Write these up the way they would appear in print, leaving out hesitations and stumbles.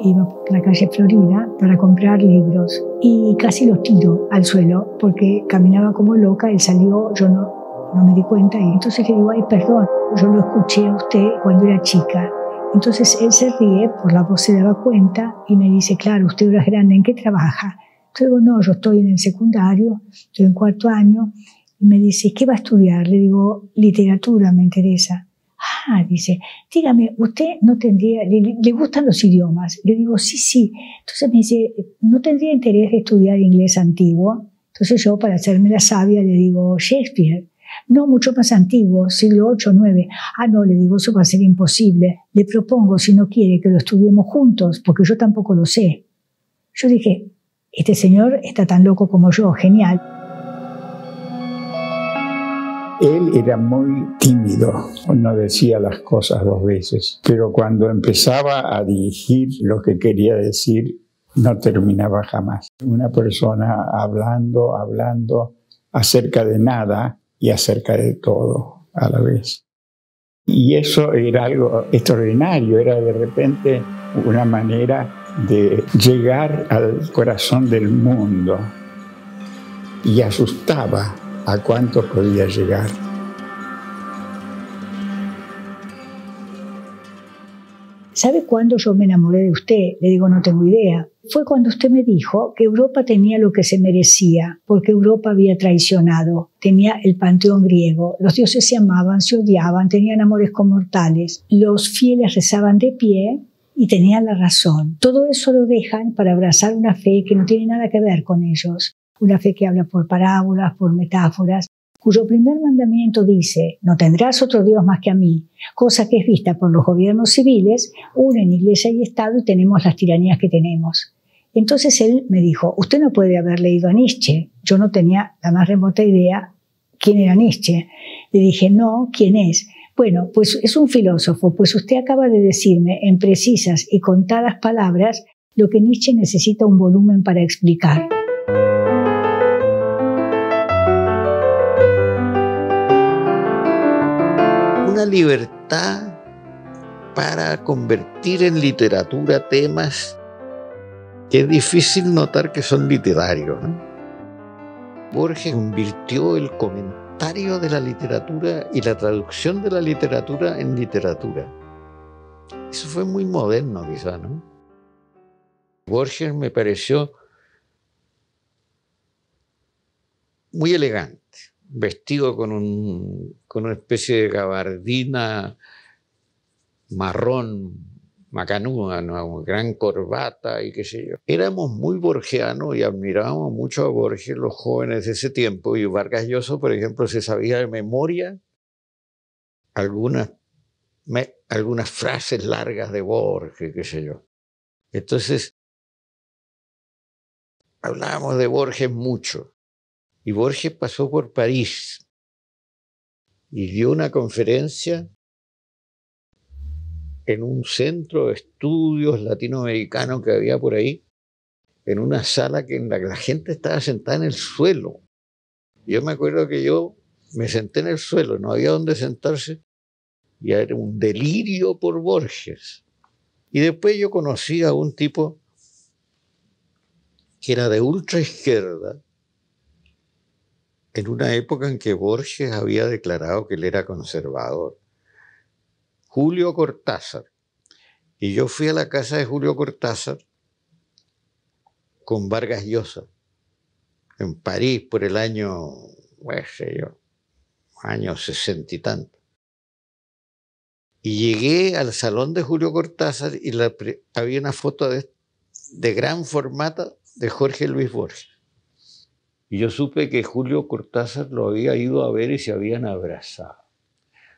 Iba por la calle Florida para comprar libros y casi los tiro al suelo porque caminaba como loca. Él salió, yo no me di cuenta y entonces le digo, ay, perdón, yo lo escuché a usted cuando era chica. Entonces él se ríe, por la voz se daba cuenta y me dice, claro, usted ahora es grande, ¿en qué trabaja? Yo digo, no, yo estoy en el secundario, estoy en 4º año. Y me dice, ¿qué va a estudiar? Le digo, literatura, me interesa. Ah, dice, dígame, ¿usted no tendría, le gustan los idiomas? Le digo, sí. Entonces me dice, ¿no tendría interés de estudiar inglés antiguo? Entonces yo, para hacerme la sabia, le digo, Shakespeare. No, mucho más antiguo, siglo VIII, IX. Ah, no, le digo, eso va a ser imposible. Le propongo, si no quiere, que lo estudiemos juntos, porque yo tampoco lo sé. Yo dije, este señor está tan loco como yo, genial. Él era muy tímido, no decía las cosas 2 veces, pero cuando empezaba a dirigir lo que quería decir, no terminaba jamás. Una persona hablando acerca de nada y acerca de todo a la vez. Y eso era algo extraordinario, era de repente una manera de llegar al corazón del mundo y asustaba a cuánto podía llegar. ¿Sabe cuándo yo me enamoré de usted? Le digo, no tengo idea. Fue cuando usted me dijo que Europa tenía lo que se merecía, porque Europa había traicionado. Tenía el panteón griego, los dioses se amaban, se odiaban, tenían amores mortales. Los fieles rezaban de pie y tenían la razón. Todo eso lo dejan para abrazar una fe que no tiene nada que ver con ellos. Una fe que habla por parábolas, por metáforas, cuyo primer mandamiento dice, no tendrás otro Dios más que a mí, cosa que es vista por los gobiernos civiles, unen Iglesia y Estado y tenemos las tiranías que tenemos. Entonces él me dijo, usted no puede haber leído a Nietzsche. Yo no tenía la más remota idea quién era Nietzsche. Le dije, no, ¿quién es? Bueno, pues es un filósofo, pues usted acaba de decirme en precisas y contadas palabras lo que Nietzsche necesita un volumen para explicar. Una libertad para convertir en literatura temas que es difícil notar que son literarios, ¿no? Borges convirtió el comentario de la literatura y la traducción de la literatura en literatura. Eso fue muy moderno, quizá, ¿no? Borges me pareció muy elegante, vestido con una especie de gabardina marrón, macanuda, ¿no? Gran corbata y qué sé yo. Éramos muy borgianos y admirábamos mucho a Borges, los jóvenes de ese tiempo, y Vargas Llosa, por ejemplo, se sabía de memoria algunas frases largas de Borges, qué sé yo. Entonces, hablábamos de Borges mucho. Y Borges pasó por París y dio una conferencia en un centro de estudios latinoamericanos que había por ahí, en una sala en la que la gente estaba sentada en el suelo. Yo me acuerdo que yo me senté en el suelo, no había dónde sentarse, y era un delirio por Borges. Y después yo conocí a un tipo que era de ultra izquierda, en una época en que Borges había declarado que él era conservador. Julio Cortázar. Y yo fui a la casa de Julio Cortázar con Vargas Llosa, en París por el año, no sé yo, años 60 y tanto. Y llegué al salón de Julio Cortázar y había una foto de gran formato de Jorge Luis Borges. Y yo supe que Julio Cortázar lo había ido a ver y se habían abrazado.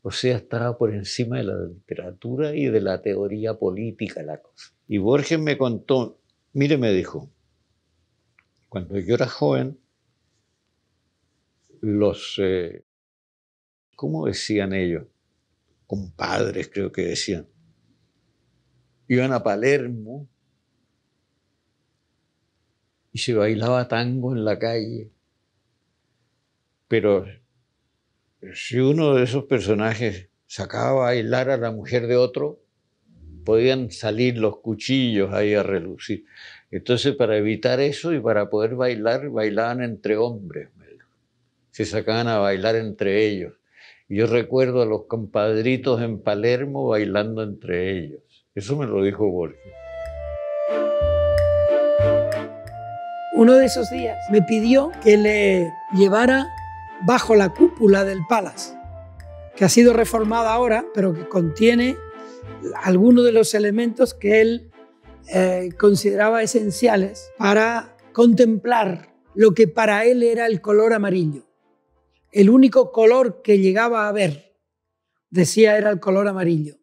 O sea, estaba por encima de la literatura y de la teoría política la cosa. Y Borges me contó, mire, me dijo, cuando yo era joven, ¿cómo decían ellos? Compadres, creo que decían. Iban a Palermo y se bailaba tango en la calle. Pero si uno de esos personajes sacaba a bailar a la mujer de otro, podían salir los cuchillos ahí a relucir. Entonces, para evitar eso y para poder bailar, bailaban entre hombres. Se sacaban a bailar entre ellos. Y yo recuerdo a los compadritos en Palermo bailando entre ellos. Eso me lo dijo Borges. Uno de esos días me pidió que le llevara bajo la cúpula del Palace, que ha sido reformada ahora, pero que contiene algunos de los elementos que él consideraba esenciales para contemplar lo que para él era el color amarillo. El único color que llegaba a ver, decía, era el color amarillo.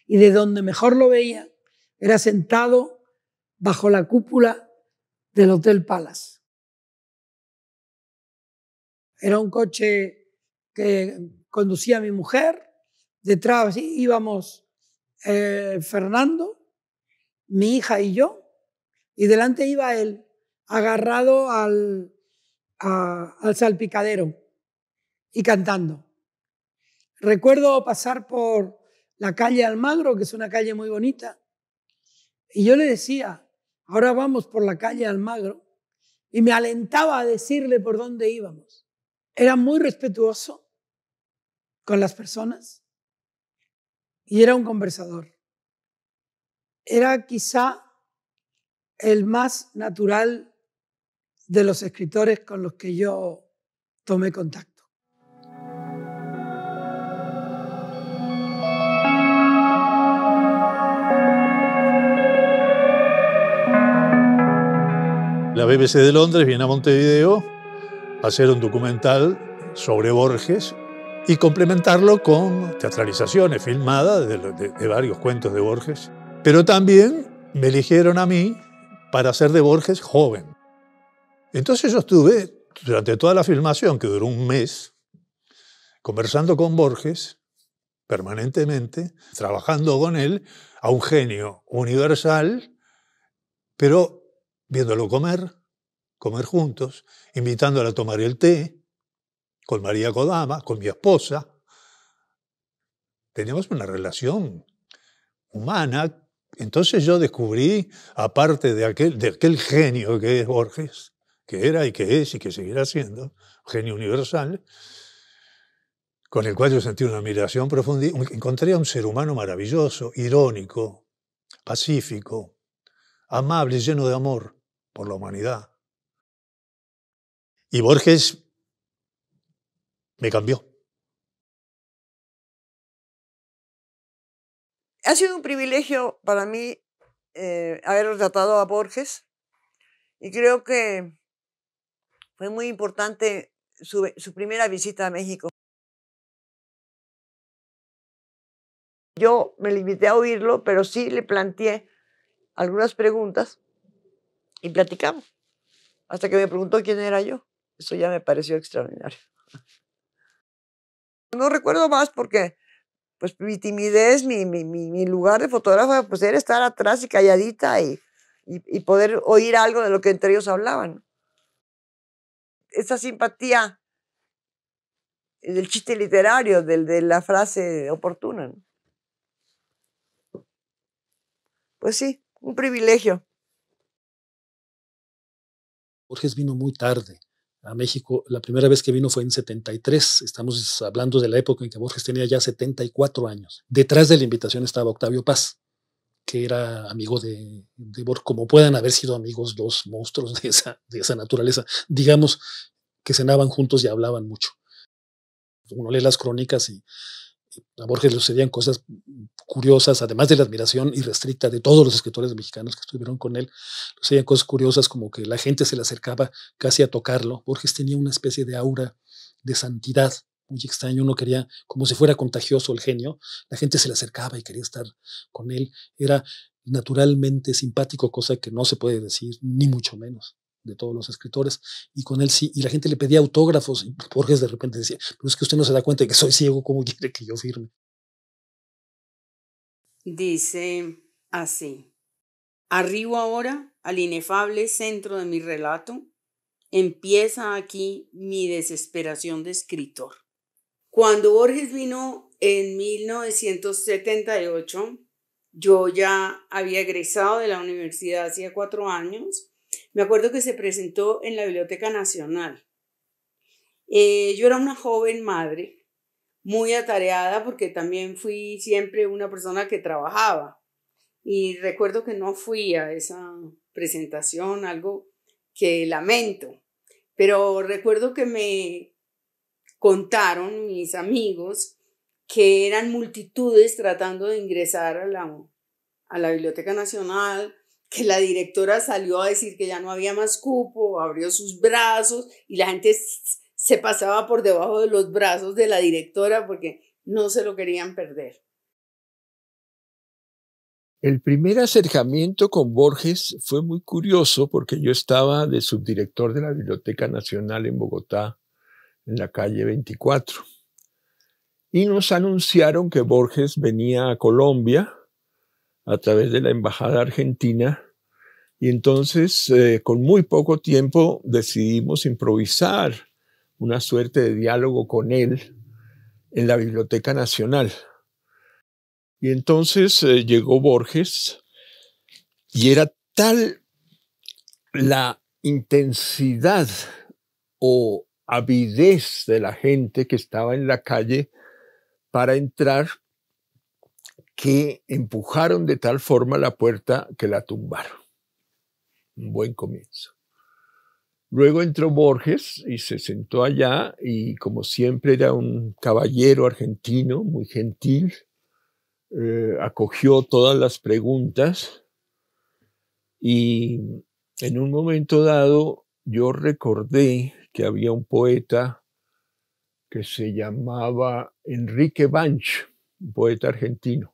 Y de donde mejor lo veía era sentado bajo la cúpula del Hotel Palace. Era un coche que conducía mi mujer, detrás íbamos Fernando, mi hija y yo, y delante iba él, agarrado al salpicadero y cantando. Recuerdo pasar por la calle Almagro, que es una calle muy bonita, y yo le decía, ahora vamos por la calle Almagro, y me alentaba a decirle por dónde íbamos. Era muy respetuoso con las personas y era un conversador. Era quizá el más natural de los escritores con los que yo tomé contacto. La BBC de Londres viene a Montevideo a hacer un documental sobre Borges y complementarlo con teatralizaciones filmadas de varios cuentos de Borges. Pero también me eligieron a mí para hacer de Borges joven. Entonces yo estuve durante toda la filmación, que duró un mes, conversando con Borges permanentemente, trabajando con él, a un genio universal, pero viéndolo comer juntos, invitándolo a tomar el té, con María Kodama, con mi esposa. Teníamos una relación humana. Entonces yo descubrí, aparte de aquel genio que es Borges, que era y que es y que seguirá siendo, un genio universal, con el cual yo sentí una admiración profunda, encontré a un ser humano maravilloso, irónico, pacífico, amable, lleno de amor por la humanidad. Y Borges me cambió. Ha sido un privilegio para mí haber retratado a Borges y creo que fue muy importante su primera visita a México. Yo me limité a oírlo, pero sí le planteé algunas preguntas y platicamos. Hasta que me preguntó quién era yo. Eso ya me pareció extraordinario. No recuerdo más porque pues mi timidez, mi lugar de fotógrafa, pues era estar atrás y calladita y poder oír algo de lo que entre ellos hablaban. Esa simpatía del chiste literario, de la frase oportuna, ¿no? Pues sí, un privilegio. Borges vino muy tarde a México. La primera vez que vino fue en 73. Estamos hablando de la época en que Borges tenía ya 74 años. Detrás de la invitación estaba Octavio Paz, que era amigo de Borges, como puedan haber sido amigos dos monstruos de esa naturaleza. Digamos que cenaban juntos y hablaban mucho. Uno lee las crónicas y a Borges le sucedían cosas curiosas, además de la admiración irrestricta de todos los escritores mexicanos que estuvieron con él. Le sucedían cosas curiosas como que la gente se le acercaba casi a tocarlo. Borges tenía una especie de aura de santidad muy extraño. Uno quería, como si fuera contagioso el genio, la gente se le acercaba y quería estar con él. Era naturalmente simpático, cosa que no se puede decir, ni mucho menos, de todos los escritores, y con él sí, y la gente le pedía autógrafos, y Borges de repente decía, pero es que usted no se da cuenta de que soy ciego, ¿cómo quiere que yo firme? Dice así: arribo ahora al inefable centro de mi relato. Empieza aquí mi desesperación de escritor. Cuando Borges vino en 1978, Yo ya había egresado de la universidad hacía 4 años. Me acuerdo que se presentó en la Biblioteca Nacional. Yo era una joven madre, muy atareada porque también fui siempre una persona que trabajaba. Y recuerdo que no fui a esa presentación, algo que lamento. Pero recuerdo que me contaron mis amigos que eran multitudes tratando de ingresar a la Biblioteca Nacional, que la directora salió a decir que ya no había más cupo, abrió sus brazos y la gente se pasaba por debajo de los brazos de la directora porque no se lo querían perder. El primer acercamiento con Borges fue muy curioso porque yo estaba de subdirector de la Biblioteca Nacional en Bogotá, en la calle 24. Y nos anunciaron que Borges venía a Colombia a través de la Embajada Argentina. Y entonces, con muy poco tiempo, decidimos improvisar una suerte de diálogo con él en la Biblioteca Nacional. Y entonces llegó Borges y era tal la intensidad o avidez de la gente que estaba en la calle para entrar que empujaron de tal forma la puerta que la tumbaron. Un buen comienzo. Luego entró Borges y se sentó allá y como siempre era un caballero argentino muy gentil. Acogió todas las preguntas y en un momento dado yo recordé que había un poeta que se llamaba Enrique Banch, un poeta argentino,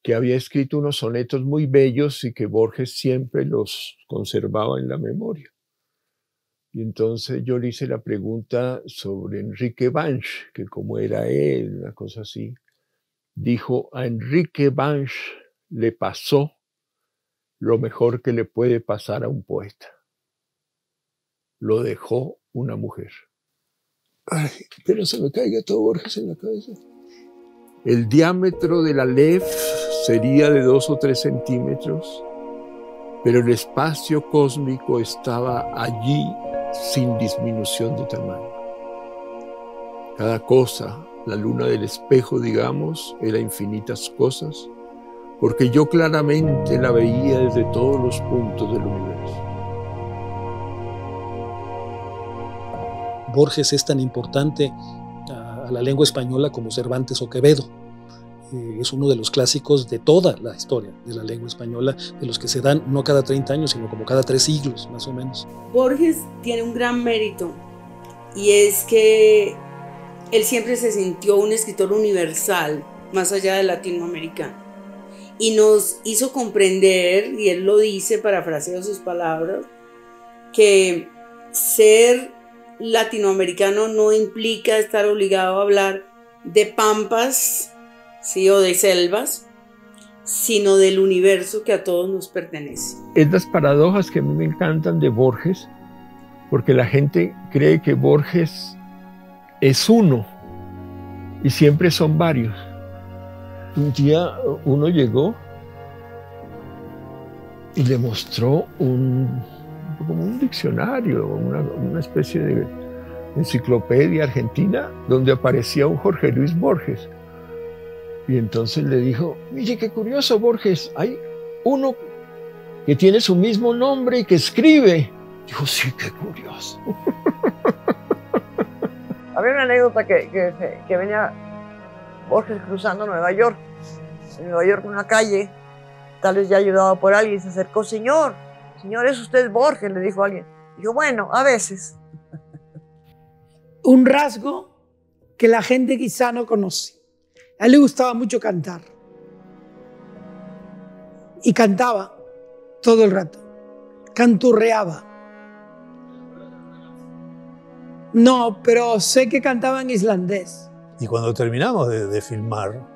que había escrito unos sonetos muy bellos y que Borges siempre los conservaba en la memoria. Y entonces yo le hice la pregunta sobre Enrique Banch, que cómo era él, una cosa así. Dijo, a Enrique Banch le pasó lo mejor que le puede pasar a un poeta. Lo dejó una mujer. Ay, pero se me caiga todo Borges en la cabeza. El diámetro de la LEF sería de 2 o 3 centímetros, pero el espacio cósmico estaba allí sin disminución de tamaño. Cada cosa, la luna del espejo, digamos, era infinitas cosas, porque yo claramente la veía desde todos los puntos del universo. Borges es tan importante a la lengua española como Cervantes o Quevedo. Es uno de los clásicos de toda la historia de la lengua española, de los que se dan no cada 30 años, sino como cada 3 siglos, más o menos. Borges tiene un gran mérito, y es que él siempre se sintió un escritor universal, más allá de latinoamericano, y nos hizo comprender, y él lo dice, parafraseo sus palabras, que ser latinoamericano no implica estar obligado a hablar de pampas, sí, o de selvas, sino del universo que a todos nos pertenece. Es las paradojas que a mí me encantan de Borges, porque la gente cree que Borges es uno y siempre son varios. Un día uno llegó y le mostró como un diccionario, una especie de enciclopedia argentina donde aparecía un Jorge Luis Borges. Y entonces le dijo, mire qué curioso, Borges, hay uno que tiene su mismo nombre y que escribe. Dijo, sí, qué curioso. Había una anécdota que venía Borges cruzando Nueva York. En Nueva York, una calle, tal vez ya ayudado por alguien, se acercó, señor, ¿es usted Borges?, le dijo alguien. Dijo, bueno, a veces. Un rasgo que la gente quizá no conoce. A él le gustaba mucho cantar. Y cantaba todo el rato. Canturreaba. No, pero sé que cantaba en islandés. Y cuando terminamos de filmar,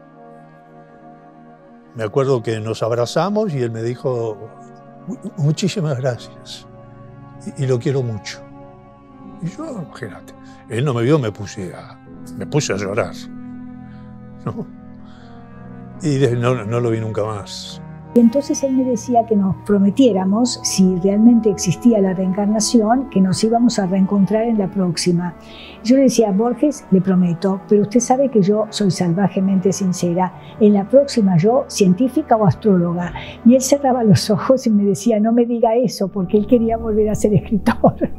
me acuerdo que nos abrazamos y él me dijo, muchísimas gracias, y lo quiero mucho. Y yo, imagínate, él no me vio, me puse a llorar, ¿no? Y no lo vi nunca más. Y entonces él me decía que nos prometiéramos, si realmente existía la reencarnación, que nos íbamos a reencontrar en la próxima. Yo le decía, Borges, le prometo, pero usted sabe que yo soy salvajemente sincera. En la próxima yo, científica o astróloga. Y él cerraba los ojos y me decía, no me diga eso, porque él quería volver a ser escritor.